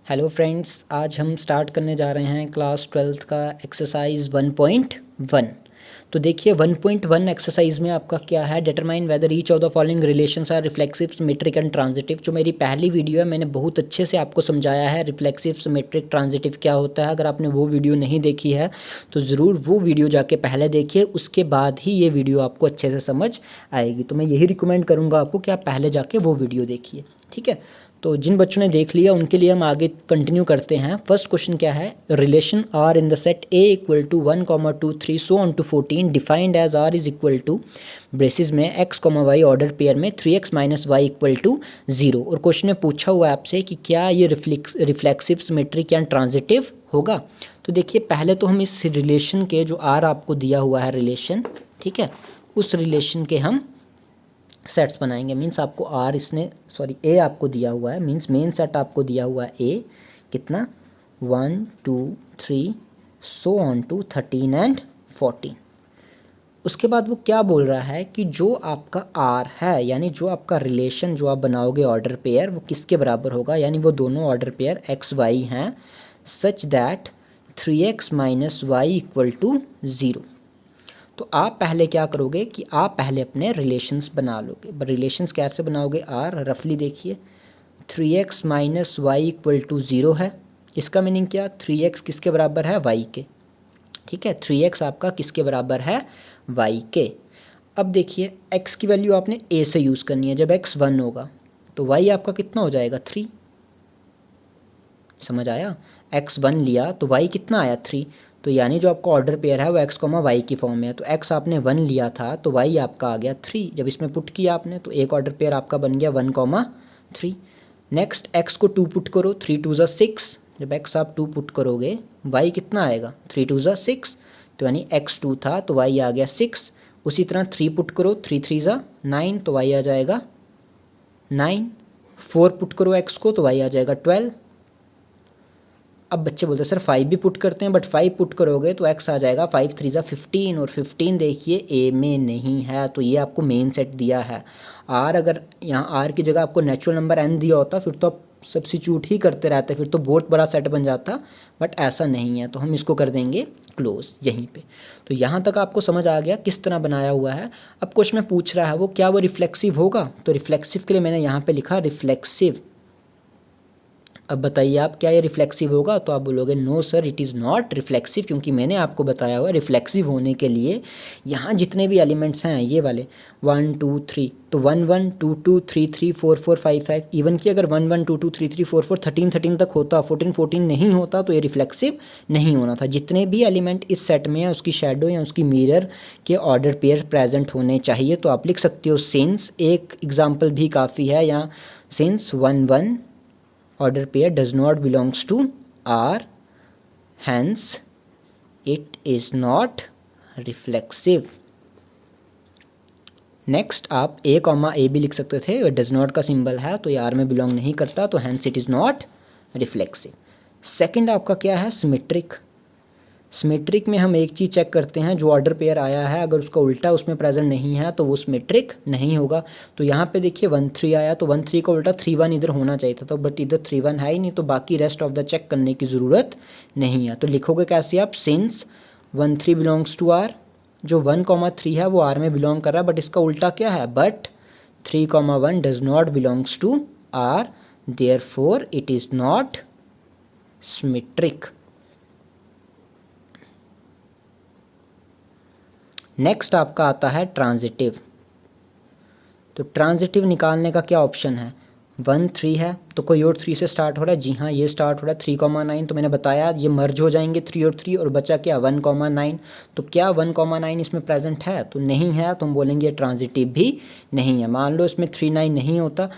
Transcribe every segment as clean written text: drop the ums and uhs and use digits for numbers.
Hello friends, आज हम start करने जा रहे हैं क्लास 12th का एक्सरसाइज 1.1। तो देखिए 1.1 एक्सरसाइज में आपका क्या है, determine whether each of the following relations are reflexive, symmetric and transitive. जो मेरी पहली वीडियो है मैंने बहुत अच्छे से आपको समझाया है रिफ्लेक्सिव, सिमेट्रिक, ट्रांजिटिव क्या होता है। अगर आपने वो वीडियो नहीं देखी है तो ज़रूर वो वीडियो जाके पहले देखिए, उसके बाद ही ये वीडियो आपको अच्छे से समझ आएगी। तो मैं यही रिकमेंड करूँगा आपको कि आप पहले जाके वो वीडियो देखिए, ठीक है। तो जिन बच्चों ने देख लिया उनके लिए हम आगे कंटिन्यू करते हैं। फर्स्ट क्वेश्चन क्या है, relation R in the set A equal to 1,2,3 so on to 14 defined as R is equal to braces में x comma y order pair में 3x minus y equal to 0। और question में पूछा हुआ है आपसे कि क्या ये रिफ्लेक्सिव, सिमेट्रिक या ट्रांजिटिव होगा। तो देखिए पहले तो हम इस रिलेशन के जो आर आपको दिया हुआ है रिलेशन, ठीक है, उस रिलेशन के हम सेट्स बनाएंगे। मीन्स आपको ए आपको दिया हुआ है, मीन्स मेन सेट आपको दिया हुआ है ए कितना 1 2 3 सो ऑन टू 13 एंड 14। उसके बाद वो क्या बोल रहा है कि जो आपका आर है, यानी जो आपका रिलेशन जो आप बनाओगे ऑर्डर पेयर, वो किसके बराबर होगा, यानी वो दोनों ऑर्डर पेयर एक्स वाई हैं such that 3x minus y equal to 0। तो आप पहले क्या करोगे कि आप पहले अपने रिलेशंस बना लोगे। रिलेशंस कैसे बनाओगे, आर रफली देखिए 3x minus y equal to 0 है। इसका मीनिंग क्या, 3x किसके बराबर है, y के, ठीक है। 3x आपका किसके बराबर है, y के। अब देखिए x की वैल्यू आपने a से यूज़ करनी है। जब x 1 होगा तो y आपका कितना हो जाएगा 3, समझ आया। x 1 लिया तो y कितना आया 3। तो यानी जो आपका ऑर्डर पेयर है वो x कॉमा वाई की फॉर्म में है। तो x आपने 1 लिया था तो y आपका आ गया 3। जब इसमें पुट किया आपने तो एक ऑर्डर पेयर आपका बन गया 1,3। नेक्स्ट x को 2 पुट करो, 3 2 ज़ा 6। जब x आप 2 पुट करोगे y कितना आएगा 3 2 ज़ा 6। तो यानी x 2 था तो y आ गया 6। उसी तरह 3 पुट करो, 3 3 ज़ा 9 तो y आ जाएगा 9। 4 पुट करो x को तो y आ जाएगा 12। अब बच्चे बोलते हैं सर 5 भी पुट करते हैं, बट 5 पुट करोगे तो x आ जाएगा 5 3 ज़ा 15। और 15 देखिए a में नहीं है, तो ये आपको मेन सेट दिया है। r अगर यहाँ r की जगह आपको नेचुरल नंबर n दिया होता फिर तो आप सब्स्टिट्यूट ही करते रहते, फिर तो बहुत बड़ा सेट बन जाता, बट ऐसा नहीं है। तो हम इसको कर देंगे क्लोज यहीं पे। तो यहाँ तक आपको समझ आ गया किस तरह बनाया हुआ है। अब क्वेश्चन में पूछ रहा है वो क्या वो रिफ्लेक्सिव होगा। तो रिफ्लेक्सिव के लिए मैंने यहाँ पे लिखा रिफ्लेक्सिव। अब बताइए आप क्या ये रिफ्लेक्सिव होगा। तो आप बोलोगे no sir it is not reflexive, क्योंकि मैंने आपको बताया हुआ रिफ्लेक्सिव होने के लिए यहाँ जितने भी एलिमेंट्स हैं ये वाले 1 2 3, तो 1 1 2 2 3 3 4 4 5 5, इवन कि अगर 1 1 2 2 3 3 4 4 13 13 तक होता, 14 14 नहीं होता तो ये रिफ्लेक्सिव नहीं होना था। जितने भी एलिमेंट इस सेट में है उसकी शेडो या उसकी मिरर के ऑर्डर पेयर प्रेजेंट होने चाहिए। तो आप लिख सकते हो सिंस, एक एग्जाम्पल भी काफ़ी है यहाँ, since 1 1 order pair does not belongs to R, hence it is not reflexive। Next आप a कॉमा ए भी लिख सकते थे, डज नॉट का सिंबल है तो ये आर में बिलोंग नहीं करता, तो hence it is not reflexive. Second आपका क्या है, सिमेट्रिक। सिमेट्रिक में हम एक चीज़ चेक करते हैं, जो ऑर्डर पेयर आया है अगर उसका उल्टा उसमें प्रेजेंट नहीं है तो वो सिमेट्रिक नहीं होगा। तो यहाँ पे देखिए 1 3 आया तो 1 3 का उल्टा 3 1 इधर होना चाहिए था, तो बट इधर 3 1 है ही नहीं, तो बाकी रेस्ट ऑफ द चेक करने की ज़रूरत नहीं है। तो लिखोगे कैसे आप, सिंस 1 3 बिलोंग्स टू आर, जो 1,3 है वो आर में बिलोंग कर रहा है, बट इसका उल्टा क्या है, but 3,1 does not belongs to R, therefore it is not symmetric. Next आपका आता है ट्रांजिटिव। तो ट्रांजिटिव निकालने का क्या ऑप्शन है, 1 3 है तो कोई और 3 से स्टार्ट हो रहा है, जी हाँ ये स्टार्ट हो रहा है 3,9, तो मैंने बताया ये मर्ज हो जाएंगे 3 और 3 और बचा क्या 1,9। तो क्या 1,9 इसमें प्रेजेंट है, तो नहीं है, तो हम बोलेंगे ट्रांजिटिव भी नहीं है। मान लो इसमें 3 9 नहीं होता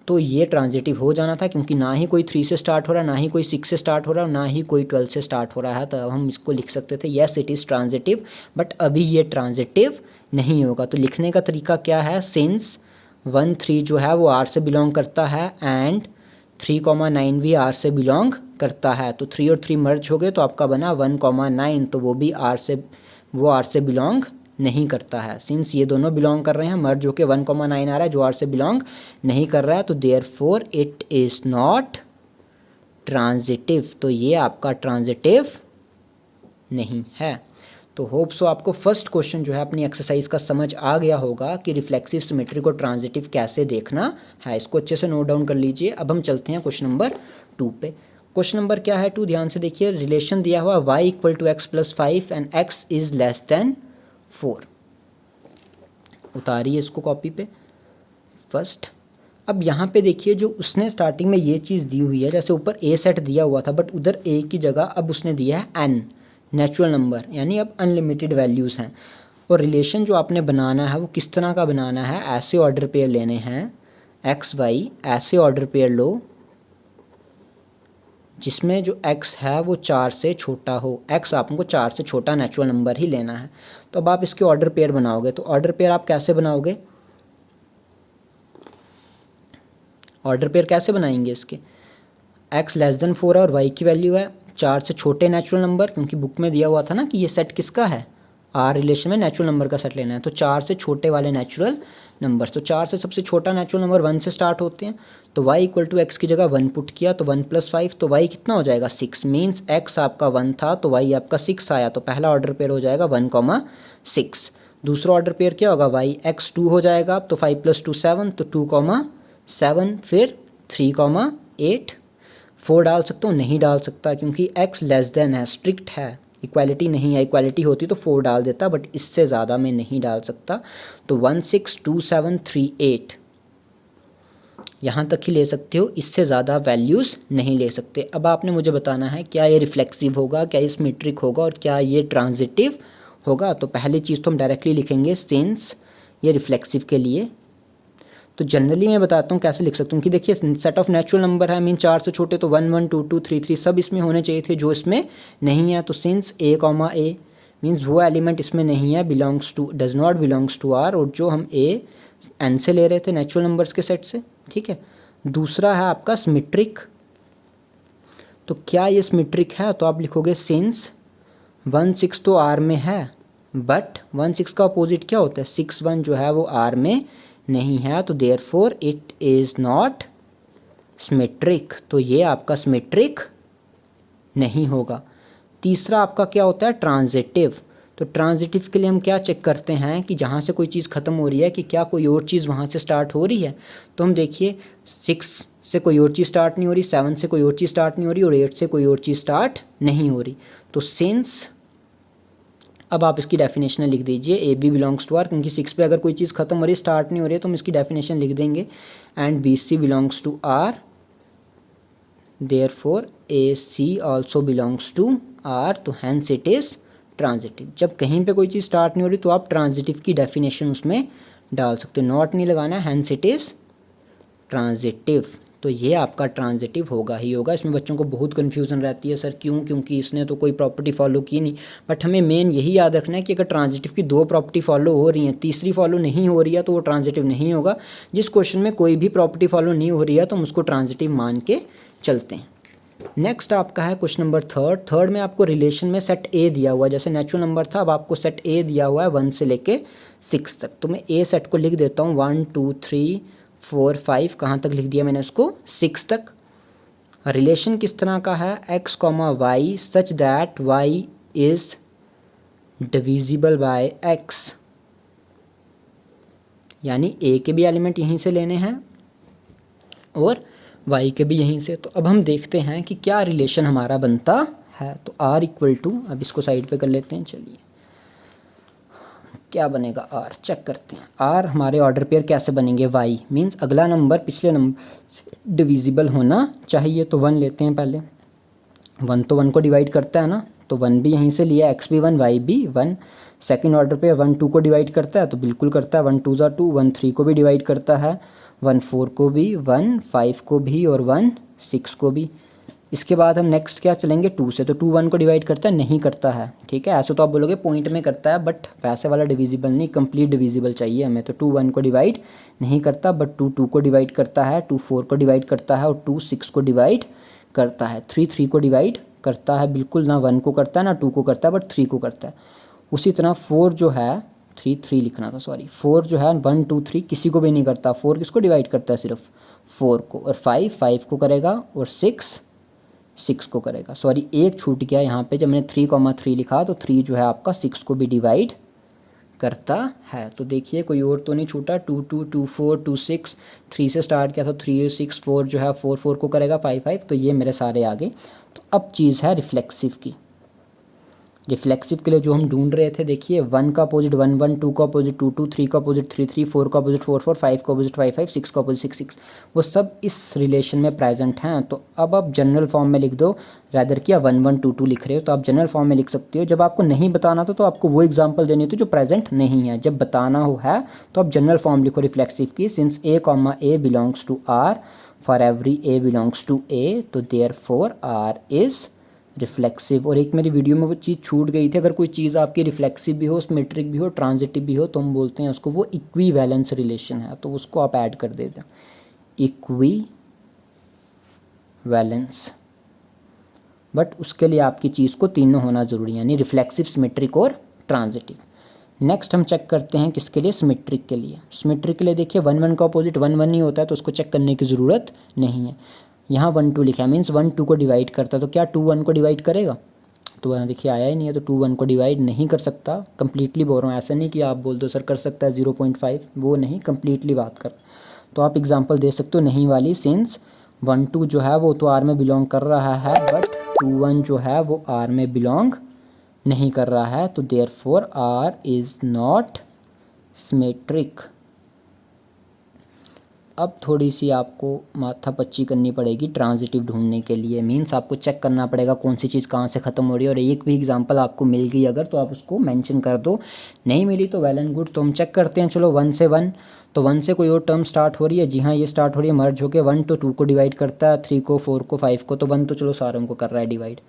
तो ये ट्रांजिटिव हो जाना था, क्योंकि ना ही कोई 3 से स्टार्ट हो रहा है, ना ही कोई 6 से स्टार्ट हो रहा है, ना ही कोई 12 से स्टार्ट हो रहा है। तो अब हम इसको लिख सकते थे yes it is transitive, but अभी ये ट्रांजिटिव नहीं होगा। तो लिखने का तरीका क्या है, सिंस 1 3 जो है वो आर से बिलोंग करता है एंड 3,9 भी आर से बिलोंग करता है, तो 3 और 3 मर्ज हो गए तो आपका बना 1,9, तो वो भी आर से बिलोंग नहीं करता है। सिंस ये दोनों बिलोंग कर रहे हैं, मर्ज होके 1,9 आ रहा है जो आर से बिलोंग नहीं कर रहा है, तो therefore it is not transitive, तो ये आपका ट्रांजिटिव नहीं है। तो होप सो आपको फर्स्ट क्वेश्चन जो है अपनी एक्सरसाइज का समझ आ गया होगा कि रिफ्लेक्सिव सिमेट्री को ट्रांजिटिव कैसे देखना है। इसको अच्छे से नोट डाउन कर लीजिए। अब हम चलते हैं क्वेश्चन नंबर 2 पे। क्वेश्चन नंबर क्या है 2, ध्यान से देखिए। रिलेशन दिया हुआ y equal to x plus 5 and x is less than 4। उतारिए इसको कॉपी पे फर्स्ट। अब यहाँ पे देखिए जो उसने स्टार्टिंग में ये चीज़ दी हुई है, जैसे ऊपर a सेट दिया हुआ था बट उधर a की जगह अब उसने दिया है n नेचुरल नंबर, यानी अब अनलिमिटेड वैल्यूज़ हैं। और रिलेशन जो आपने बनाना है वो किस तरह का बनाना है, ऐसे ऑर्डर पेयर लेने हैं एक्स वाई, ऐसे ऑर्डर पेयर लो जिसमें जो x है वो 4 से छोटा हो। x आपको 4 से छोटा नेचुरल नंबर ही लेना है। तो अब आप इसके ऑर्डर पेयर बनाओगे, तो ऑर्डर पेयर आप कैसे बनाओगे, ऑर्डर पेयर कैसे बनाएंगे इसके, x लेस देन 4 है और y की वैल्यू है 4 से छोटे नेचुरल नंबर, क्योंकि बुक में दिया हुआ था ना कि ये सेट किसका है, आर रिलेशन में नेचुरल नंबर का सेट लेना है। तो 4 से छोटे वाले नेचुरल नंबर, तो 4 से सबसे छोटा नेचुरल नंबर 1 से स्टार्ट होते हैं। तो y इक्वल टू एक्स की जगह 1 पुट किया तो 1 प्लस 5, तो y कितना हो जाएगा 6। मीन्स x आपका 1 था तो y आपका 6 आया। तो पहला ऑर्डर पेयर हो जाएगा 1,6। दूसरा ऑर्डर पेयर क्या होगा, y x 2 हो जाएगा। तो 5 प्लस 2 7, तो 2,7। फिर 3,8। 4 डाल सकता हूँ, नहीं डाल सकता क्योंकि x लेस देन है, स्ट्रिक्ट है, इक्वालिटी नहीं है। इक्वालिटी होती तो 4 डाल देता, बट इससे ज़्यादा मैं नहीं डाल सकता। तो 1 6 2 7 3 8 यहाँ तक ही ले सकते हो, इससे ज़्यादा वैल्यूज़ नहीं ले सकते। अब आपने मुझे बताना है क्या ये रिफ्लेक्सिव होगा, क्या ये सिमेट्रिक होगा और क्या ये ट्रांजिटिव होगा। तो पहली चीज़ तो हम डायरेक्टली लिखेंगे सिंस ये रिफ्लेक्सिव के लिए। तो जनरली मैं बताता हूँ कैसे लिख सकता हूँ कि देखिए सेट ऑफ नेचुरल नंबर है, मीन 4 से छोटे, तो 1 1 2 2 3 3 सब इसमें होने चाहिए थे जो इसमें नहीं है। तो since a comma a means वो एलिमेंट इसमें नहीं है, belongs to does not belongs to R, और जो हम a n से ले रहे थे नेचुरल नंबर्स के सेट से, ठीक है। दूसरा है आपका सिमेट्रिक। तो क्या ये सिमेट्रिक है, तो आप लिखोगे सिंस 1 6 तो आर में है, बट 1 6 का अपोजिट क्या होता है, 6 1 जो है वो आर में नहीं है। तो therefore it is not symmetric, तो ये आपका सिमेट्रिक नहीं होगा। तीसरा आपका क्या होता है, ट्रांजिटिव। तो ट्रांजिटिव के लिए हम क्या चेक करते हैं कि जहाँ से कोई चीज़ ख़त्म हो रही है कि क्या कोई और चीज़ वहाँ से स्टार्ट हो रही है। तो हम देखिए 6 से कोई और चीज़ स्टार्ट नहीं हो रही, 7 से कोई और चीज़ स्टार्ट नहीं हो रही और 8 से कोई और चीज़ स्टार्ट नहीं हो रही। तो सिंस, अब आप इसकी डेफिनेशन लिख दीजिए, a b belongs to R, क्योंकि 6 पे अगर कोई चीज़ खत्म हो रही है, स्टार्ट नहीं हो रही है, तो हम इसकी डेफिनेशन लिख देंगे, and b C belongs to R, therefore a c also belongs to R, तो हैंस इट इज़ ट्रांजिटिव। जब कहीं पे कोई चीज़ स्टार्ट नहीं हो रही तो आप ट्रांजिटिव की डेफिनेशन उसमें डाल सकते हो, नॉट नहीं लगाना है, हैंस इट इज़ ट्रांजिटिव। तो ये आपका ट्रांजिटिव होगा ही होगा। इसमें बच्चों को बहुत कन्फ्यूज़न रहती है, सर क्यों, क्योंकि इसने तो कोई प्रॉपर्टी फॉलो की नहीं। बट हमें मेन यही याद रखना है कि अगर ट्रांजिटिव की 2 प्रॉपर्टी फॉलो हो रही हैं, तीसरी फॉलो नहीं हो रही है तो वो ट्रांजिटिव नहीं होगा। जिस क्वेश्चन में कोई भी प्रॉपर्टी फॉलो नहीं हो रही है तो हम उसको ट्रांजिटिव मान के चलते हैं। नेक्स्ट आपका है क्वेश्चन नंबर थर्ड में आपको रिलेशन में सेट ए दिया हुआ है, जैसे नेचुरल नंबर था अब आपको सेट ए दिया हुआ है 1 से लेके 6 तक। तो मैं ए सेट को लिख देता हूँ 1 2 3 4 5, कहाँ तक लिख दिया मैंने उसको, 6 तक। रिलेशन किस तरह का है, x comma y such that y is divisible by x, यानी a के भी एलिमेंट यहीं से लेने हैं और y के भी यहीं से। तो अब हम देखते हैं कि क्या रिलेशन हमारा बनता है। तो r इक्वल टू, अब इसको साइड पे कर लेते हैं, चलिए क्या बनेगा r, चेक करते हैं। r हमारे ऑर्डर पेयर कैसे बनेंगे, y मीन्स अगला नंबर पिछले नंबर से डिविजिबल होना चाहिए। तो 1 लेते हैं पहले, 1 तो 1 को डिवाइड करता है ना, तो 1 भी यहीं से लिया, x भी 1 y भी 1। सेकंड ऑर्डर पे 1 2 को डिवाइड करता है, तो बिल्कुल करता है, 1 2 ज़ा 2, 1 3 को भी डिवाइड करता है, 1 4 को भी, 1 5 को भी और 1 6 को भी। इसके बाद हम नेक्स्ट क्या चलेंगे 2 से, तो 2 1 को डिवाइड करता है, नहीं करता है, ठीक है। ऐसे तो आप बोलोगे पॉइंट में करता है, बट वैसे वाला डिविजिबल नहीं, कंप्लीट डिविजिबल चाहिए हमें। तो 2 1 को डिवाइड नहीं करता, बट 2 2 को डिवाइड करता है, 2 4 को डिवाइड करता है और 2 6 को डिवाइड करता है, 3 3 को डिवाइड करता है, बिल्कुल ना 1 को करता है ना 2 को करता है, बट 3 को करता है। उसी तरह 4 जो है 3 लिखना था, सॉरी, 4 जो है 1 2 3 किसी को भी नहीं करता, 4 किसको डिवाइड करता है, सिर्फ 4 को, और 5 5 को करेगा और 6 6 को करेगा। सॉरी, एक छूट गया यहाँ पे, जब मैंने 3,3 लिखा तो 3 जो है आपका 6 को भी डिवाइड करता है। तो देखिए कोई और तो नहीं छूटा, 2 2 2 4 2 6, 3 से स्टार्ट किया तो 3 6 4 जो है 4 4 को करेगा 5 5, तो ये मेरे सारे आगे। तो अब चीज़ है रिफ्लेक्सिव की। रिफ्लेक्सिव के लिए जो हम ढूंढ रहे थे, देखिए 1 का अपोजिट 1 1, 2 का अपोजिट 2 2, 3 का अपोजिट 3 3, 4 का अपोजिट 4 4, 5 का अपोजिट 5 5, 6 का अपोजिट 6 6, वो सब इस रिलेशन में प्रेजेंट हैं। तो अब आप जनरल फॉर्म में लिख दो, रैदर किया 1 1 2 2 लिख रहे हो तो आप जनरल फॉर्म में लिख सकते हो। जब आपको नहीं बताना था तो आपको वो एग्जाम्पल देनी होती जो प्रेजेंट नहीं है। जब बताना हो है तो आप जनरल फॉर्म लिखो रिफ्लेक्सिव की, since a belongs to r, for every a belongs to a, तो देयरफॉर r इज़ रिफ्लेक्सिव। और एक मेरी वीडियो में वो चीज़ छूट गई थी, अगर कोई चीज़ आपकी रिफ्लेक्सिव भी हो, सिमेट्रिक भी हो, ट्रांजिटिव भी हो, तो हम बोलते हैं उसको वो इक्विवेलेंस रिलेशन है, तो उसको आप ऐड कर देते हैं, इक्विवेलेंस। बट उसके लिए आपकी चीज़ को तीनों होना ज़रूरी है, यानी रिफ्लेक्सिव, सिमेट्रिक और ट्रांजिटिव। नेक्स्ट हम चेक करते हैं किसके लिए, सिमेट्रिक के लिए। सिमेट्रिक के लिए देखिए 1 1 का अपोजिट 1 1 ही होता है, तो उसको चेक करने की ज़रूरत नहीं है। यहाँ 1 2 लिखा है, मीन्स 1 2 को डिवाइड करता है, तो क्या 2 1 को डिवाइड करेगा? तो यहाँ देखिए आया ही नहीं है, तो 2 1 को डिवाइड नहीं कर सकता। कंप्लीटली बोल रहा हूँ, ऐसा नहीं कि आप बोल दो सर कर सकता है 0.5, वो नहीं, कंप्लीटली बात कर। तो आप एग्जांपल दे सकते हो नहीं वाली, सिंस 1 2 जो है वो तो आर में बिलोंग कर रहा है, बट 2 1 जो है वो आर में बिलोंग नहीं कर रहा है, तो therefore R is not symmetric. अब थोड़ी सी आपको माथा पच्ची करनी पड़ेगी ट्रांजिटिव ढूंढने के लिए, मीन्स आपको चेक करना पड़ेगा कौन सी चीज़ कहाँ से ख़त्म हो रही है। और एक भी एग्जांपल आपको मिल गई अगर, तो आप उसको मेंशन कर दो, नहीं मिली तो वेल एंड गुड। तो हम चेक करते हैं, चलो 1 से 1, तो 1 से कोई और टर्म स्टार्ट हो रही है, जी हाँ ये स्टार्ट हो रही है मर्ज होकर। 1 तो 2 को डिवाइड करता है, 3 को 4 को 5 को, तो 1 तो चलो सारों को कर रहा है डिवाइड,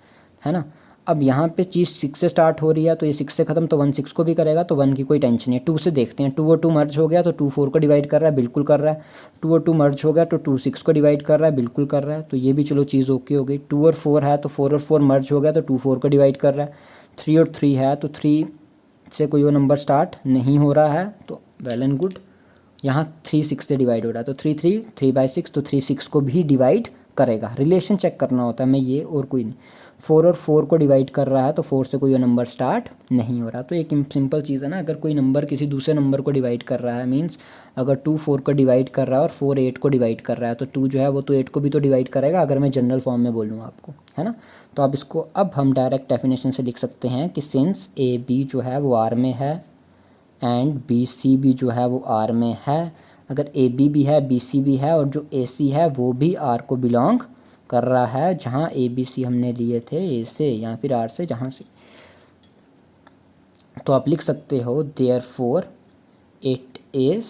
है ना। अब यहाँ पे चीज़ 6 से स्टार्ट हो रही है, तो ये 6 से ख़त्म, तो 1 6 को भी करेगा, तो 1 की कोई टेंशन नहीं है। 2 से देखते हैं, 2 और 2 मर्ज हो गया, तो 2 4 को डिवाइड कर रहा है, बिल्कुल कर रहा है। 2 और 2 मर्ज हो गया, तो 2 6 को डिवाइड कर रहा है, बिल्कुल कर रहा है, तो ये भी चलो चीज़ ओके हो गई। 2 और 4 है, तो 4 और 4 मर्ज हो गया, तो 2 4 को डिवाइड कर रहा है। 3 और 3 है, तो 3 से कोई और नंबर स्टार्ट नहीं हो रहा है, तो वेल एंड गुड। यहाँ 3 6 से डिवाइड हो रहा है, तो 3 3 3/6, तो 3 6 को भी डिवाइड करेगा। रिलेशन चेक करना होता है, मैं ये और कोई नहीं। 4 और 4 को डिवाइड कर रहा है, तो 4 से कोई नंबर स्टार्ट नहीं हो रहा। तो एक सिंपल चीज़ है ना, अगर कोई नंबर किसी दूसरे नंबर को डिवाइड कर रहा है, मीन्स अगर 2 4 को डिवाइड कर रहा है और 4 8 को डिवाइड कर रहा है, तो 2 जो है वो तो 8 को भी तो डिवाइड करेगा, अगर मैं जनरल फॉर्म में बोलूँ आपको, है ना। तो अब इसको अब हम डायरेक्ट डेफिनेशन से लिख सकते हैं कि सिंस ए बी जो है वो आर में है एंड बी सी भी जो है वो आर में है, अगर ए बी भी है, बी सी भी है, और जो ए सी है वो भी आर को बिलोंग कर रहा है, जहाँ ए बी सी हमने लिए थे ए से या फिर आर से, जहाँ से, तो आप लिख सकते हो देयरफॉर इट इज़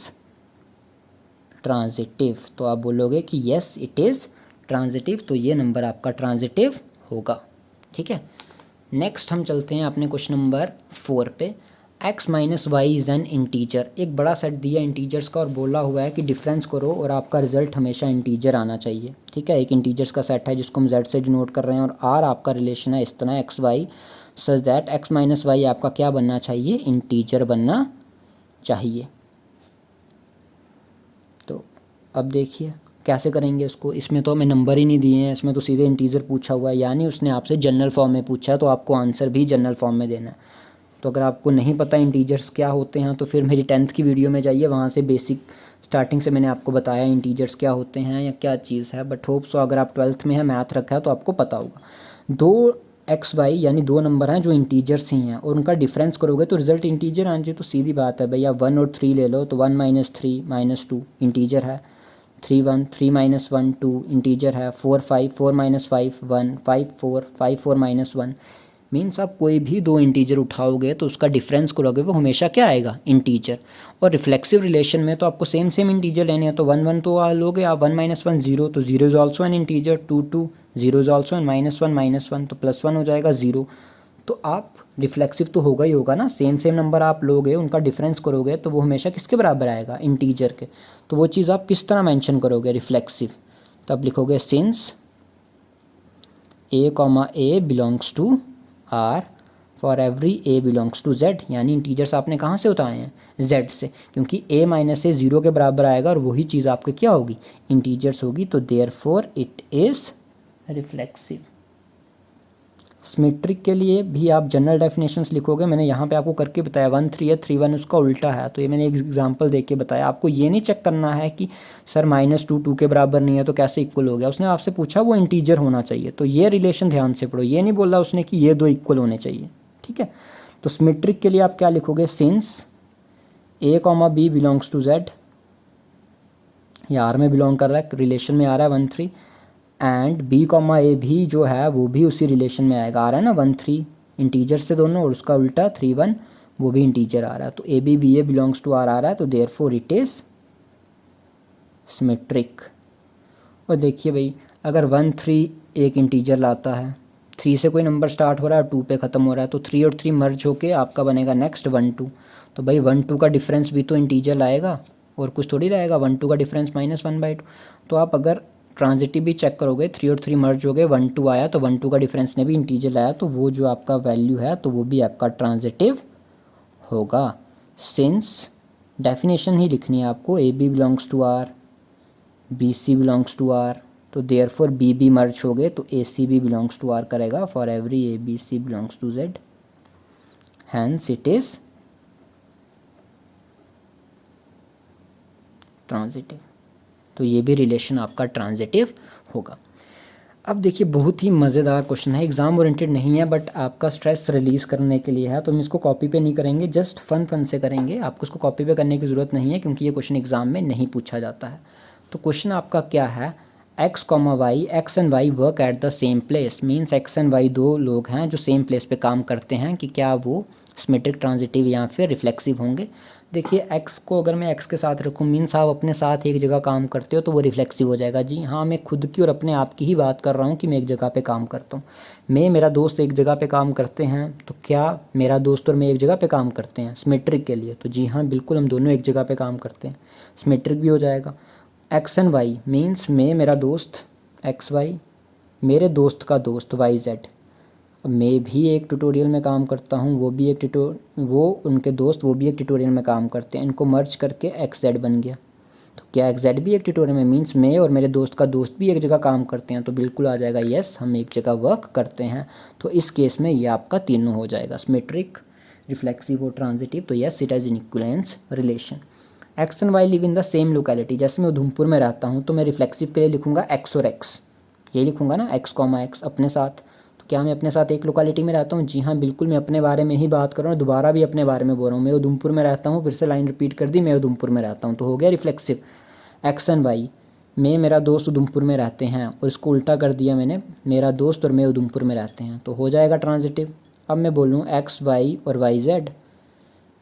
ट्रांजिटिव। तो आप बोलोगे कि यस इट इज़ ट्रांजिटिव, तो ये नंबर आपका ट्रांजिटिव होगा, ठीक है। नेक्स्ट हम चलते हैं अपने क्वेश्चन नंबर 4 पे। x minus y is an integer, एक बड़ा सेट दिया इंटीजर्स का और बोला हुआ है कि डिफरेंस करो और आपका रिजल्ट हमेशा इंटीजर आना चाहिए, ठीक है। एक इंटीजर्स का सेट है जिसको हम z से डिनोट कर रहे हैं, और r आपका रिलेशन है इस तरह x y, such that x minus y आपका क्या बनना चाहिए, इंटीजर बनना चाहिए। तो अब देखिए कैसे करेंगे इसको, इसमें तो हमें नंबर ही नहीं दिए हैं, इसमें तो सीधे इंटीजर पूछा हुआ है, यानी उसने आपसे जनरल फॉर्म में पूछा है, तो आपको आंसर भी जनरल फॉर्म में देना है। तो अगर आपको नहीं पता इंटीजर्स क्या होते हैं, तो फिर मेरी 10th की वीडियो में जाइए, वहाँ से बेसिक स्टार्टिंग से मैंने आपको बताया इंटीजर्स क्या होते हैं या क्या चीज़ है। बट होप सो अगर आप 12th में है, मैथ रखा है, तो आपको पता होगा। 2 एक्स वाई यानी 2 नंबर हैं जो इंटीजर्स ही हैं, और उनका डिफरेंस करोगे तो रिजल्ट इंटीजर आना चाहिए। तो सीधी बात है भैया, 1 और 3 ले लो, तो 1 - 3 - 2 इंटीजर है, 3 1 3 - 1 2 इंटीजर है, 4 5 4 - 5 1 5 4 5 4 - 1, मीन्स आप कोई भी 2 इंटीजर उठाओगे तो उसका डिफरेंस करोगे वो हमेशा क्या आएगा, इंटीजर। और रिफ्लेक्सिव रिलेशन में तो आपको सेम सेम इंटीजर लेने हैं, तो 1 1 तो लोगे आप, 1 - 1 0, तो 0 is also an integer, 2 2 0 is also an, -1 -1 तो +1 हो जाएगा 0। तो आप रिफ्लेक्सिव तो होगा ही होगा ना, सेम सेम नंबर आप लोगे उनका डिफरेंस करोगे तो वो हमेशा किसके बराबर आएगा, इंटीजर के। तो वो चीज़ आप किस तरह मेंशन करोगे, रिफ्लेक्सिव। तो आप लिखोगे since a, belongs to R, for every a belongs to z, यानी इंटीजर्स आपने कहाँ से उठाए हैं, z से, क्योंकि a - a 0 के बराबर आएगा और वही चीज़ आपके क्या होगी, इंटीजर्स होगी। तो therefore it is reflexive. Symmetric के लिए भी आप जनरल डेफिनेशंस लिखोगे, मैंने यहाँ पे आपको करके बताया 1 3 है 3 1 उसका उल्टा है, तो ये मैंने एक एग्जांपल देके बताया। आपको ये नहीं चेक करना है कि सर -2 2 के बराबर नहीं है तो कैसे इक्वल हो गया, उसने आपसे पूछा वो इंटीजर होना चाहिए, तो ये रिलेशन ध्यान से पढ़ो, ये नहीं बोला उसने कि ये दो इक्वल होने चाहिए, ठीक है। तो सिमेट्रिक के लिए आप क्या लिखोगे, since A, B belongs to Z, ये R में बिलोंग कर रहा है, रिलेशन में आ रहा है 1 3, एंड B, A भी जो है वो भी उसी रिलेशन में आएगा, आ रहा है ना 1 3 इंटीजर से दोनों, और उसका उल्टा 3 1 वो भी इंटीजर आ रहा है, तो A B B A belongs to R आ रहा है, तो देयरफॉर इट इज़ सिमेट्रिक। और देखिए भाई, अगर 1 3 एक इंटीजर लाता है, 3 से कोई नंबर स्टार्ट हो रहा है 2 पे ख़त्म हो रहा है, तो 3 और 3 मर्ज होके आपका बनेगा नेक्स्ट 1 2, तो भाई 1 2 का डिफरेंस भी तो इंटीजर लाएगा और कुछ थोड़ी लाएगा, 1 2 का डिफरेंस -1/2। तो आप अगर ट्रांजिटिव भी चेक करोगे, 3 और 3 मर्ज हो गए, 1 2 आया, तो 1 2 का डिफरेंस ने भी इंटीजर लाया, तो वो जो आपका वैल्यू है तो वो भी आपका ट्रांजिटिव होगा। सिंस डेफिनेशन ही लिखनी है आपको, AB belongs to R, BC belongs to R, तो देयरफॉर BB मर्ज हो गए, तो AC भी बिलोंग्स टू R करेगा for every ABC belongs to Z, hence it is transitive. तो ये भी रिलेशन आपका ट्रांजिटिव होगा। अब देखिए बहुत ही मज़ेदार क्वेश्चन है, एग्ज़ाम ओरिएंटेड नहीं है बट आपका स्ट्रेस रिलीज़ करने के लिए है, तो हम इसको कॉपी पे नहीं करेंगे, जस्ट फन से करेंगे, आपको इसको कॉपी पे करने की ज़रूरत नहीं है क्योंकि ये क्वेश्चन एग्ज़ाम में नहीं पूछा जाता है। तो क्वेश्चन आपका क्या है, x, y, x and y work at the same place, means x and y दो लोग हैं जो सेम प्लेस पे काम करते हैं, कि क्या वो सिमेट्रिक, ट्रांजिटिव या फिर रिफ्लेक्सिव होंगे। देखिए x को अगर मैं x के साथ रखूँ, मीन्स आप अपने साथ एक जगह काम करते हो तो वो रिफ्लेक्सिव हो जाएगा। जी हाँ, मैं खुद की और अपने आप की ही बात कर रहा हूँ कि मैं एक जगह पे काम करता हूँ, मैं मेरा दोस्त एक जगह पे काम करते हैं, तो क्या मेरा दोस्त और मैं एक जगह पे काम करते हैं सिमेट्रिक के लिए, तो जी हाँ बिल्कुल हम दोनों एक जगह पे काम करते हैं, सिमेट्रिक भी हो जाएगा। एक्स एंड वाई मीन्स मैं मेरा दोस्त एक्स वाई, मेरे दोस्त का दोस्त वाई जेड, मैं भी एक ट्यूटोरियल में काम करता हूँ, वो भी एक वो उनके दोस्त वो भी एक ट्यूटोरियल में काम करते हैं, इनको मर्ज करके एक्स जेड बन गया, तो क्या एक्स जेड भी एक ट्यूटोरियल में, मीन्स मैं और मेरे दोस्त का दोस्त भी एक जगह काम करते हैं, तो बिल्कुल आ जाएगा यस हम एक जगह वर्क करते हैं। तो इस केस में ये आपका तीनों हो जाएगा, सिमेट्रिक, रिफ्लेक्सिव और ट्रांजिटिव, तो yes it has an equivalence relation. X and y live in the same locality, जैसे मैं उधमपुर में रहता हूँ तो मैं रिफ्लेक्सिव के लिए लिखूंगा एक्स और एक्स, ये लिखूंगा ना एक्स, अपने साथ, तो क्या मैं अपने साथ एक लोकेलिटी में रहता हूँ, जी हाँ बिल्कुल मैं अपने बारे में ही बात कर रहा हूँ, दोबारा भी अपने बारे में बोल रहा हूँ, मैं उधमपुर में रहता हूँ, फिर से लाइन रिपीट कर दी, मैं उधमपुर में रहता हूँ, तो हो गया रिफ्लेक्सिव। एक्स एंड वाई, मैं मेरा दोस्त उधमपुर में रहते हैं, और इसको उल्टा कर दिया मैंने, मेरा दोस्त और मैं उधमपुर में रहते हैं, तो हो जाएगा ट्रांजिटिव। अब मैं बोलूँ एक्स वाई और वाई जेड,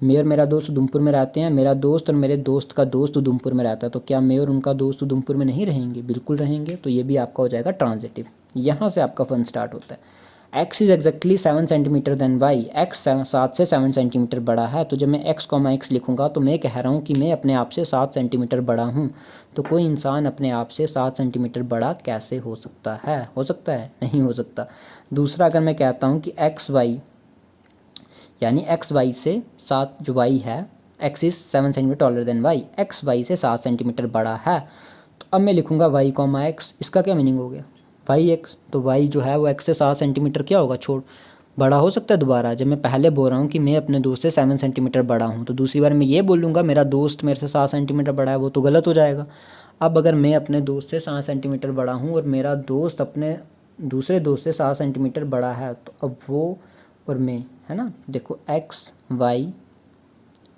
मैं और मेरा दोस्त उधमपुर में रहते हैं, मेरा दोस्त और मेरे दोस्त का दोस्त उधमपुर में रहता है, तो क्या मैं और उनका दोस्त उधमपुर में नहीं रहेंगे, बिल्कुल रहेंगे, तो ये भी आपका हो जाएगा ट्रांजिटिव। यहाँ से आपका फन स्टार्ट होता है। x is exactly 7 centimetre than y, x 7 से 7 सेंटीमीटर बड़ा है, तो जब मैं x, x लिखूंगा तो मैं कह रहा हूँ कि मैं अपने आप से 7 सेंटीमीटर बड़ा हूँ, तो कोई इंसान अपने आप से 7 सेंटीमीटर बड़ा कैसे हो सकता है, हो सकता है, नहीं हो सकता। दूसरा, अगर मैं कहता हूँ कि एक्स वाई, यानी एक्स वाई से 7 जो y है, x is 7 centimetre taller than y, x y से 7 सेंटीमीटर बड़ा है, तो अब मैं लिखूँगा y, x, इसका क्या मीनिंग हो गया, वाई एक्स, तो वाई जो है वो एक्स से 7 सेंटीमीटर क्या होगा, बड़ा हो सकता है दोबारा। जब मैं पहले बोल रहा हूँ कि मैं अपने दोस्त से 7 सेंटीमीटर बड़ा हूँ, तो दूसरी बार मैं ये बोलूँगा मेरा दोस्त मेरे से 7 सेंटीमीटर बड़ा है, वो तो गलत हो जाएगा। अब अगर मैं अपने दोस्त से 7 सेंटीमीटर बड़ा हूँ और मेरा दोस्त अपने दूसरे दोस्त से 7 सेंटीमीटर बड़ा है, तो अब वो और मैं, है ना, देखो एक्स वाई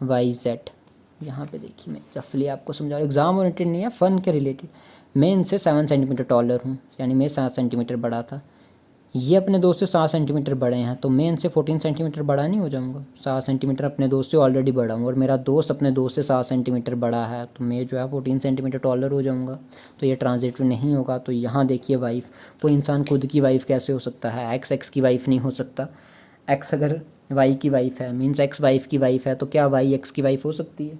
वाई जेड, यहाँ पे देखिए मैं रफली आपको समझा रहा हूँ, एग्ज़ाम ओरिएंटेड नहीं है, फ़न के रिलेटेड। मैं इनसे 7 सेंटीमीटर टॉलर हूँ, यानी मैं 7 सेंटीमीटर बड़ा था, ये अपने दोस्त से 7 सेंटीमीटर बड़े हैं, तो मैं इनसे 14 सेंटीमीटर बड़ा नहीं हो जाऊँगा, 7 सेंटीमीटर अपने दोस्त से ऑलरेडी बड़ा हूँ, और मेरा दोस्त अपने दोस्त से 7 सेंटीमीटर बड़ा है, तो मैं जो है 14 सेंटीमीटर टॉलर हो जाऊँगा, तो ये ट्रांजिटिव नहीं होगा। तो यहाँ देखिए वाइफ, कोई इंसान खुद की वाइफ कैसे हो सकता है, एक्स एक्स की वाइफ नहीं हो सकता, एक्स अगर वाई की वाइफ है मीन्स एक्स वाइफ की वाइफ है, तो क्या वाई एक्स की वाइफ हो सकती है,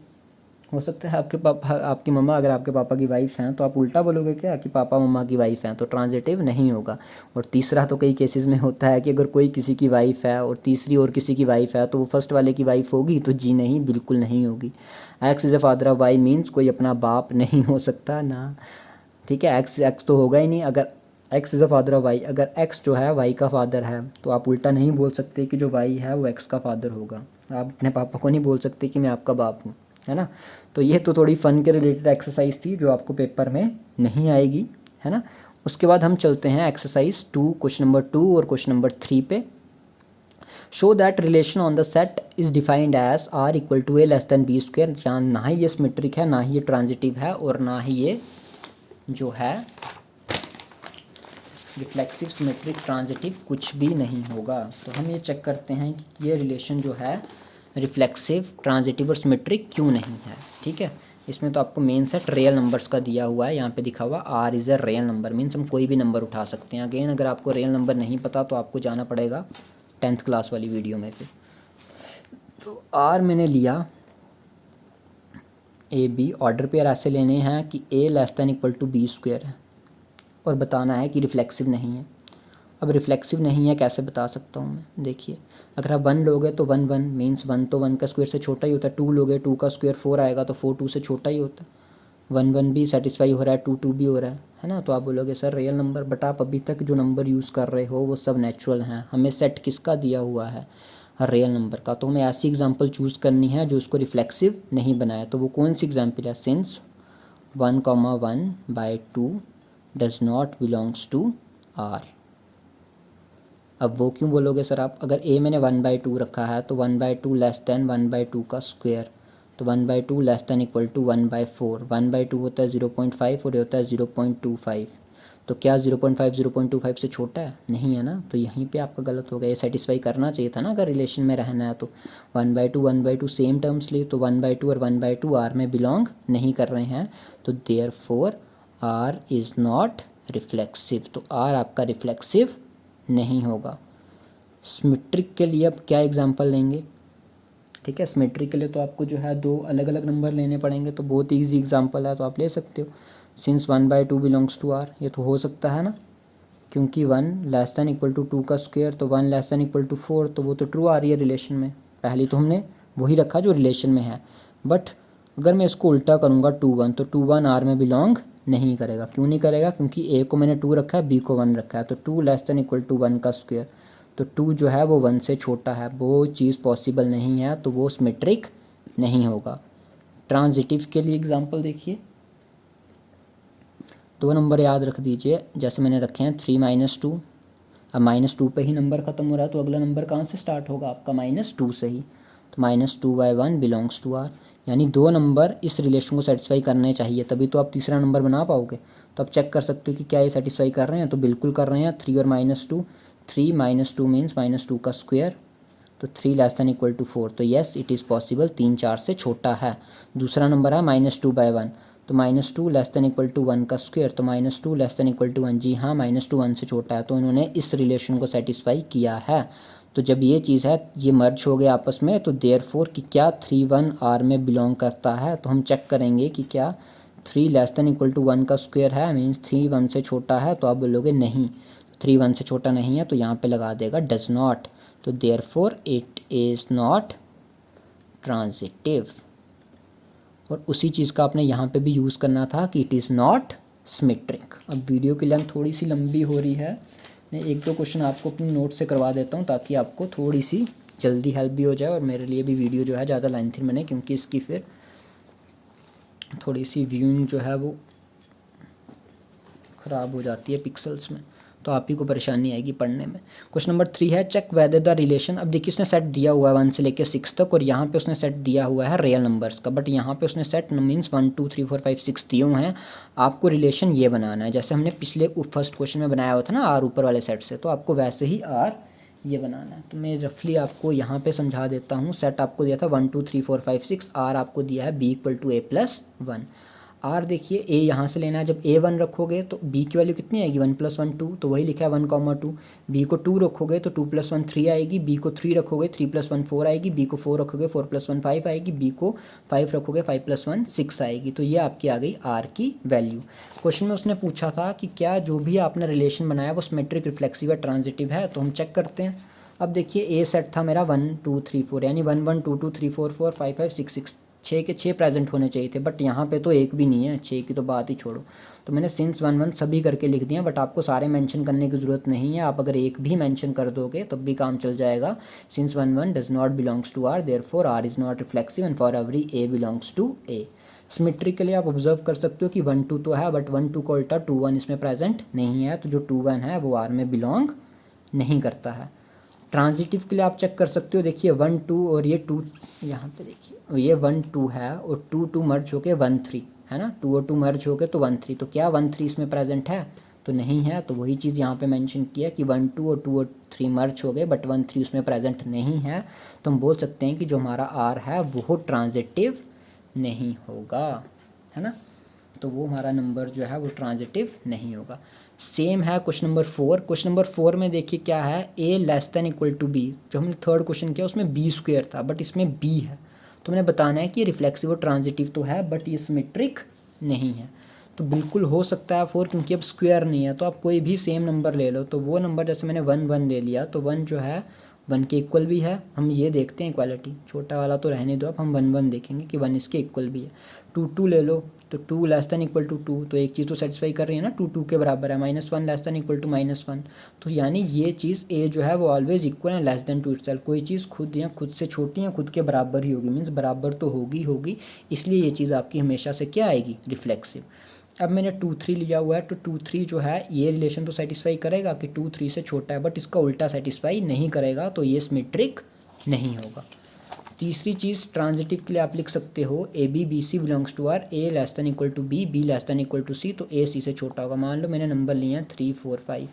हो सकता है। आपके पापा, आपकी मम्मा अगर आपके पापा की वाइफ हैं तो आप उल्टा बोलोगे क्या कि पापा मम्मा की वाइफ हैं, तो ट्रांजिटिव नहीं होगा। और तीसरा, तो कई केसेस में होता है कि अगर कोई किसी की वाइफ है और तीसरी और किसी की वाइफ है तो वो फर्स्ट वाले की वाइफ होगी, तो जी नहीं, बिल्कुल नहीं होगी। X is a father of y means कोई अपना बाप नहीं हो सकता ना, ठीक है, एक्स एक्स तो होगा ही नहीं। अगर x is a father of y, अगर एक्स जो है वाई का फादर है तो आप उल्टा नहीं बोल सकते कि जो वाई है वो एक्स का फादर होगा। आप अपने पापा को नहीं बोल सकते कि मैं आपका बाप हूँ, है ना। तो ये तो थोड़ी फ़न के रिलेटेड एक्सरसाइज थी जो आपको पेपर में नहीं आएगी, है ना। उसके बाद हम चलते हैं एक्सरसाइज 2, क्वेश्चन नंबर 2 और क्वेश्चन नंबर 3 पे। Show that relation on the set is defined as R equal to a less than b square. जहाँ ना ही ये सिमेट्रिक है, ना ही ये ट्रांजिटिव है, और ना ही ये जो है रिफ्लेक्सिव, सिमेट्रिक, ट्रांजिटिव कुछ भी नहीं होगा। तो हम ये चेक करते हैं कि ये रिलेशन जो है रिफ्लेक्सिव, ट्रांजिटिव और सिमेट्रिक क्यों नहीं है। ठीक है, इसमें तो आपको मेन सेट रियल नंबर्स का दिया हुआ है, यहाँ पे दिखा हुआ R is a real number, means हम कोई भी नंबर उठा सकते हैं। अगेन अगर आपको रियल नंबर नहीं पता तो आपको जाना पड़ेगा 10th क्लास वाली वीडियो में फिर। तो आर मैंने लिया ए बी, ऑर्डर पेयर ऐसे लेने हैं कि A less than equal to B square है, और बताना है कि रिफ्लेक्सिव नहीं है। अब रिफ्लेक्सिव नहीं है कैसे बता सकता हूँ मैं, देखिए अगर आप 1 लोगे तो 1 1 मीन्स 1 तो 1 का स्क्वायर से छोटा ही होता है। 2 लोगे 2 का स्क्वायर 4 आएगा तो 4 2 से छोटा ही होता है। 1 1 भी सेटिस्फाई हो रहा है, 2 2 भी हो रहा है ना। तो आप बोलोगे सर रियल नंबर, बट आप अभी तक जो नंबर यूज़ कर रहे हो वो सब नेचुरल हैं। हमें सेट किसका दिया हुआ है, रियल नंबर का। तो हमें ऐसी एग्जांपल चूज़ करनी है जो उसको रिफ्लेक्सिव नहीं बनाए। तो वो कौन सी एग्जांपल है, since 1,1/2 does not belongs to R. अब वो क्यों बोलोगे सर आप, अगर ए मैंने 1/2 रखा है तो 1/2 लेस दैन 1/2 का स्क्वायर, तो 1/2 लेस दैन इक्वल टू 1/4। 1/2 होता है 0.5 और ये होता है 0.25। तो क्या 0.5 0.25 से छोटा है, नहीं है ना। तो यहीं पे आपका गलत हो गया, ये सेटिस्फाई करना चाहिए था ना अगर रिलेशन में रहना है तो। 1/2 सेम टर्म्स लिए, तो 1/2 और 1/2 आर में बिलोंग नहीं कर रहे हैं, तो therefore R is not reflexive. तो आर आपका रिफ्लेक्सिव नहीं होगा। सिमेट्रिक के लिए अब क्या एग्जांपल लेंगे, ठीक है। सिमेट्रिक के लिए तो आपको जो है 2 अलग अलग नंबर लेने पड़ेंगे, तो बहुत ईजी एग्जांपल है, तो आप ले सकते हो। सिंस 1/2 बिलोंग्स टू आर, ये तो हो सकता है ना, क्योंकि 1 लेस दैन इक्वल टू 2 का स्क्वायर, तो 1 लेस दैन इक्वल टू 4, तो वो तो ट्रू आ रही है रिलेशन में। पहले तो हमने वही रखा जो रिलेशन में है, बट अगर मैं इसको उल्टा करूँगा 2 1, तो 2 1 आर में बिलोंग नहीं करेगा। क्यों नहीं करेगा, क्योंकि ए को मैंने 2 रखा है, बी को 1 रखा है। तो 2 लेस दैन इक्वल टू 1 का स्क्वायर, तो 2 जो है वो 1 से छोटा है, वो चीज़ पॉसिबल नहीं है, तो वो सिमेट्रिक नहीं होगा। ट्रांजिटिव के लिए एग्जांपल देखिए, 2 नंबर याद रख दीजिए, जैसे मैंने रखे हैं 3 - 2। अब -2 पे ही नंबर ख़त्म हो रहा है, तो अगला नंबर कहाँ से स्टार्ट होगा आपका, -2 से ही। तो -2/1 बिलोंग्स टू आर, यानी 2 नंबर इस रिलेशन को सेटिस्फाई करने चाहिए, तभी तो आप तीसरा नंबर बना पाओगे। तो आप चेक कर सकते हो कि क्या ये सेटिस्फाई कर रहे हैं, तो बिल्कुल कर रहे हैं। 3 और -2, 3 - 2 मीन्स -2 का स्क्वायर, तो 3 लेस दैन इक्वल टू 4, तो येस इट इज़ पॉसिबल, 3 4 से छोटा है। दूसरा नंबर है -2/1, तो -2 लेस दैन इक्वल टू 1 का स्क्वायर, तो -2 लेस दैन इक्वल टू 1, जी हाँ -2 1 से छोटा है, तो इन्होंने इस रिलेशन को सेटिस्फाई किया है। तो जब ये चीज़ है, ये मर्ज हो गया आपस में, तो देयरफॉर कि क्या 3 1 आर में बिलोंग करता है। तो हम चेक करेंगे कि क्या 3 लेस दैन इक्वल टू 1 का स्क्वायर है, मीन्स 3 1 से छोटा है, तो आप बोलोगे नहीं 3 1 से छोटा नहीं है, तो यहाँ पे लगा देगा डज नॉट। तो therefore it is not transitive. और उसी चीज़ का आपने यहाँ पे भी यूज़ करना था कि इट इज़ नॉट सिमेट्रिक। अब वीडियो की लेंथ थोड़ी सी लंबी हो रही है, मैं 1-2 क्वेश्चन आपको अपनी नोट से करवा देता हूँ ताकि आपको थोड़ी सी जल्दी हेल्प भी हो जाए, और मेरे लिए भी वीडियो जो है ज़्यादा लेंथी बने, क्योंकि इसकी फिर थोड़ी सी व्यूइंग जो है वो ख़राब हो जाती है पिक्सल्स में, तो आप ही को परेशानी आएगी पढ़ने में। क्वेश्चन नंबर 3 है, चेक वेदर द रिलेशन। अब देखिए उसने सेट दिया हुआ है 1 से लेकर 6 तक, और यहाँ पे उसने सेट दिया हुआ है रियल नंबर्स का, बट यहाँ पे उसने सेट मीन्स 1 2 3 4 5 6 दिए हुए हैं। आपको रिलेशन ये बनाना है जैसे हमने पिछले फर्स्ट क्वेश्चन में बनाया हुआ था ना, आर ऊपर वाले सेट से, तो आपको वैसे ही आर ये बनाना है। तो मैं रफली आपको यहाँ पे समझा देता हूँ। सेट आपको दिया था 1 2 3 4 5 6, आर आपको दिया है b = a+1। आर देखिए ए यहाँ से लेना है, जब a 1 रखोगे तो b की वैल्यू कितनी आएगी, 1 + 1 2, तो वही लिखा है 1, 2। b को 2 रखोगे तो 2 + 1 3 आएगी, b को 3 रखोगे 3 + 1 4 आएगी, b को 4 रखोगे 4 + 1 5 आएगी, b को 5 रखोगे 5 + 1 6 आएगी। तो ये आपकी आ गई आर की वैल्यू। क्वेश्चन में उसने पूछा था कि क्या जो भी आपने रिलेशन बनाया वो सिमेट्रिक, रिफ्लेक्सिव या ट्रांजिटिव है, तो हम चेक करते हैं। अब देखिए ए सेट था मेरा 1 2 3 4, यानी 1 1 2 2 3 4 4 5 5 6 6, 6 के 6 प्रेजेंट होने चाहिए थे, बट यहाँ पे तो एक भी नहीं है, 6 की तो बात ही छोड़ो। तो मैंने सिंस 1 1 सभी करके लिख दिया, बट आपको सारे मेंशन करने की ज़रूरत नहीं है, आप अगर एक भी मेंशन कर दोगे तब भी काम चल जाएगा। Since 1 1 does not belongs to R, therefore R is not reflexive and for every a belongs to a. Symmetry के लिए आप ऑब्जर्व कर सकते हो कि 1 2 तो है, बट 1 2 का उल्टा 2 1 इसमें प्रेजेंट नहीं है, तो जो 2 1 है वो आर में बिलोंग नहीं करता है। ट्रांजिटिव के लिए आप चेक कर सकते हो, देखिए 1 2 और ये 2, यहाँ पे देखिए ये 1 2 है और 2 2 मर्ज होके 1 3 है ना, 2 और 2 मर्ज होके तो 1 3, तो क्या 1 3 इसमें प्रेजेंट है? तो नहीं है। तो वही चीज़ यहाँ पे मेंशन किया कि 1 2 और 2 और 3 मर्ज हो गए, बट 1 3 उसमें प्रेजेंट नहीं है, तो हम बोल सकते हैं कि जो हमारा आर है वो ट्रांजिटिव नहीं होगा, है ना। तो वो हमारा नंबर जो है वो ट्रांजिटिव नहीं होगा। सेम है क्वेश्चन नंबर 4। क्वेश्चन नंबर 4 में देखिए क्या है, A less than equal to B. जो हमने थर्ड क्वेश्चन किया उसमें बी स्क्वायर था, बट इसमें बी है, तो मैंने बताना है कि रिफ्लेक्सिव और ट्रांजिटिव तो है बट ये सिमेट्रिक नहीं है। तो बिल्कुल हो सकता है 4, क्योंकि अब स्क्वायर नहीं है, तो आप कोई भी सेम नंबर ले लो। तो वो नंबर जैसे मैंने 1 1 ले लिया, तो 1 जो है 1 के इक्वल भी है, हम ये देखते हैं इक्वालिटी, छोटा वाला तो रहने दो, अब हम 1 1 देखेंगे कि 1 इसके इक्वल भी है। 2 2 ले लो, तो 2 लेस देन इक्वल टू 2, तो एक चीज़ तो सेटिस्फाई कर रही है ना, 2 2 के बराबर है। -1 लेस देन इक्वल टू -1, तो यानी ये चीज़ ए जो है वो ऑलवेज इक्वल है लेस देन टू इटसेल्फ। कोई चीज़ खुद या खुद से छोटी या खुद के बराबर ही होगी, मीन्स बराबर तो होगी, इसलिए ये चीज़ आपकी हमेशा से क्या आएगी, रिफ्लेक्सिव। अब मैंने 2 3 लिया हुआ है, तो 2 3 जो है ये रिलेशन तो सेटिस्फाई करेगा कि 2 3 से छोटा है, बट इसका उल्टा सेटिस्फाई नहीं करेगा, तो ये सिमेट्रिक नहीं होगा। तीसरी चीज़ ट्रांजिटिव के लिए आप लिख सकते हो A B B C belongs to R, A less than equal to B, B less than equal to C, तो ए सी से छोटा होगा। मान लो मैंने नंबर लिए हैं 3 4 5,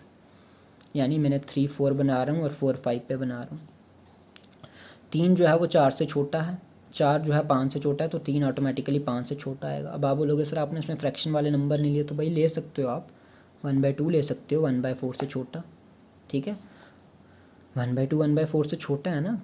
यानी मैंने 3 4 बना रहा हूँ और 4 5 पे बना रहा हूँ। 3 जो है वो 4 से छोटा है, 4 जो है 5 से छोटा है, तो 3 ऑटोमेटिकली 5 से छोटा आएगा। अब आप बोलोगे सर आपने इसमें फ्रैक्शन वाले नंबर नहीं लिए, तो भाई ले सकते हो आप, 1/2 ले सकते हो, 1/4 से छोटा, ठीक है। 1/2 1/4 से छोटा है ना,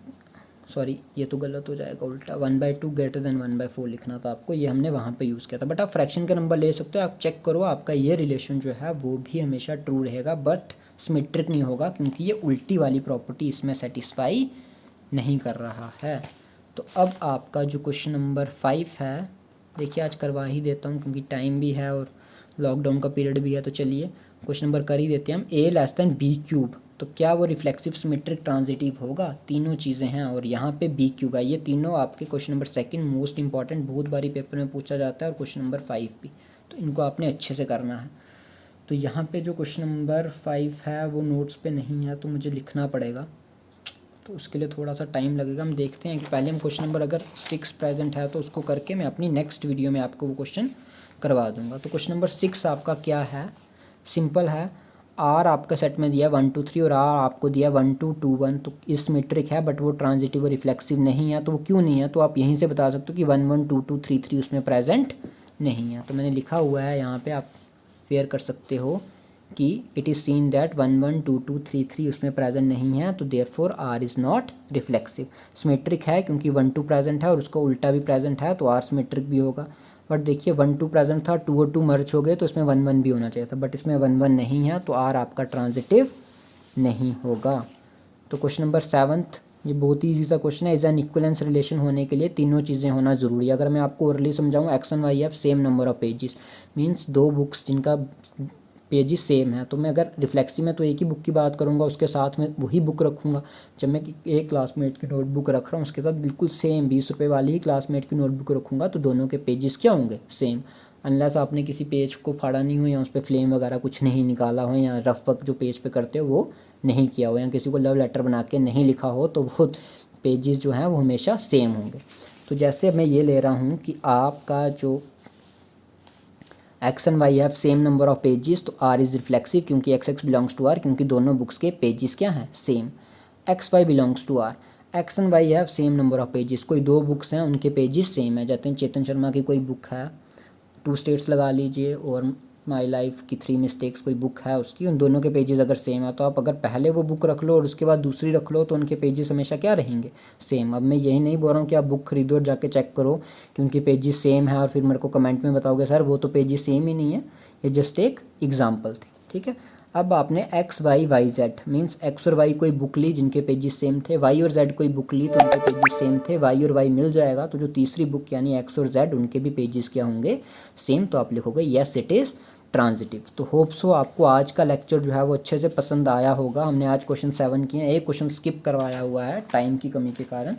सॉरी ये तो गलत हो जाएगा, उल्टा 1/2 ग्रेटर देन 1/4 लिखना था आपको, ये हमने वहाँ पे यूज़ किया था। बट आप फ्रैक्शन का नंबर ले सकते हो, आप चेक करो आपका ये रिलेशन जो है वो भी हमेशा ट्रू रहेगा, बट सिमेट्रिक नहीं होगा, क्योंकि ये उल्टी वाली प्रॉपर्टी इसमें सेटिस्फाई नहीं कर रहा है। तो अब आपका जो क्वेश्चन नंबर 5 है, देखिए आज करवा ही देता हूँ क्योंकि टाइम भी है और लॉकडाउन का पीरियड भी है, तो चलिए क्वेश्चन नंबर कर ही देते हैं हम। ए लेस देन बी क्यूब, तो क्या वो रिफ्लेक्सिव सिमेट्रिक ट्रांजिटिव होगा? तीनों चीज़ें हैं और यहाँ पे बी क्यूब है, ये तीनों आपके क्वेश्चन नंबर 2 मोस्ट इंपॉर्टेंट, बहुत बारी पेपर में पूछा जाता है, और क्वेश्चन नंबर 5 भी, तो इनको आपने अच्छे से करना है। तो यहाँ पे जो क्वेश्चन नंबर 5 है वो नोट्स पे नहीं है, तो मुझे लिखना पड़ेगा, तो उसके लिए थोड़ा सा टाइम लगेगा। हम देखते हैं कि पहले हम क्वेश्चन नंबर अगर 6 प्रेजेंट है तो उसको करके मैं अपनी नेक्स्ट वीडियो में आपको वो क्वेश्चन करवा दूंगा। तो क्वेश्चन नंबर 6 आपका क्या है, सिंपल है। आर आपका सेट में दिया 1 2 3 और आर आपको दिया 1 2 2 1, तो इस सिमेट्रिक है, बट वो ट्रांजिटिव और रिफ्लेक्सिव नहीं है। तो वो क्यों नहीं है, तो आप यहीं से बता सकते हो कि 1 1 2 2 3 3 उसमें प्रेजेंट नहीं है। तो मैंने लिखा हुआ है यहाँ पे, आप फेयर कर सकते हो कि इट इज़ सीन दैट 1 1 2 2 3 3 उसमें प्रेजेंट नहीं है, तो therefore R is not reflexive. Symmetric है क्योंकि 1 2 प्रेजेंट है और उसका उल्टा भी प्रेजेंट है, तो आर सिमेट्रिक भी होगा। बट देखिए 1 2 प्रेजेंट था, 2 और 2 मर्ज हो गए, तो इसमें 1 1 भी होना चाहिए था, बट इसमें 1 1 नहीं है, तो आर आपका ट्रांजिटिव नहीं होगा। तो क्वेश्चन नंबर 7, ये बहुत ही ईजी सा क्वेश्चन है। इज एन इक्विवेलेंस रिलेशन होने के लिए तीनों चीज़ें होना ज़रूरी है। अगर मैं आपको ओरली समझाऊँ, x and y have same number of pages, means 2 books जिनका पेजेस सेम है, तो मैं अगर रिफ्लेक्सिव में तो एक ही बुक की बात करूँगा, उसके साथ में वही बुक रखूँगा। जब मैं एक क्लासमेट की नोटबुक रख रहा हूँ उसके साथ बिल्कुल सेम 20 रुपये वाली ही क्लासमेट की नोटबुक रखूँगा, तो दोनों के पेजेस क्या होंगे, सेम। अनलेस आपने किसी पेज को फाड़ा नहीं हो या उस पर फ्लेम वगैरह कुछ नहीं निकाला हो, या रफ वर्क जो पेज पे करते हो वो नहीं किया हो, या किसी को लव लेटर बना के नहीं लिखा हो, तो वो पेजेस जो हैं वो हमेशा सेम होंगे। तो जैसे मैं ये ले रहा हूँ कि आपका जो x and y have same number of pages, तो आर इज़ रिफ्लेक्सिव क्योंकि x x belongs to R, क्योंकि दोनों बुक्स के पेजेस क्या हैं, same. X y belongs to R, x and y have same number of pages, कोई 2 books हैं उनके पेजेस सेम है। जैसे चेतन शर्मा की कोई बुक है 2 स्टेट्स लगा लीजिए, और माई लाइफ की 3 मिस्टेक्स कोई बुक है उसकी, उन दोनों के पेजेस अगर सेम है, तो आप अगर पहले वो बुक रख लो और उसके बाद दूसरी रख लो, तो उनके पेजेस हमेशा क्या रहेंगे, सेम। अब मैं यही नहीं बोल रहा हूँ कि आप बुक खरीदो और जाके चेक करो कि उनके पेजेस सेम है और फिर मेरे को कमेंट में बताओगे सर वो तो पेजेस सेम ही नहीं है, ये जस्ट एक एग्जाम्पल थी, ठीक है। अब आपने x y y z means x और वाई कोई बुक ली जिनके पेजेस सेम थे, वाई और जेड कोई बुक ली तो उनके पेजेस सेम थे, वाई और वाई मिल जाएगा तो जो तीसरी बुक यानी एक्स और जेड उनके भी पेजेस क्या होंगे, सेम। तो आप लिखोगे येस इट इज़ ट्रांजिटिव। तो होप सो आपको आज का लेक्चर जो है वो अच्छे से पसंद आया होगा। हमने आज क्वेश्चन 7 किए हैं, एक क्वेश्चन स्किप करवाया हुआ है टाइम की कमी के कारण।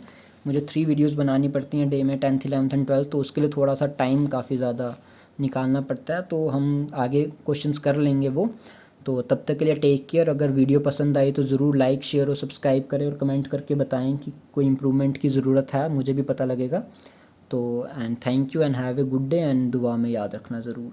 मुझे 3 वीडियोस बनानी पड़ती हैं डे में, 10th 11th एंड 12th, तो उसके लिए थोड़ा सा टाइम काफ़ी ज़्यादा निकालना पड़ता है। तो हम आगे क्वेश्चंस कर लेंगे वो। तो तब तक के लिए टेक केयर। अगर वीडियो पसंद आई तो ज़रूर लाइक शेयर और सब्सक्राइब करें और कमेंट करके बताएं कि कोई इम्प्रूवमेंट की ज़रूरत है, मुझे भी पता लगेगा। तो and thank you and have a good day and दुआ में याद रखना ज़रूर।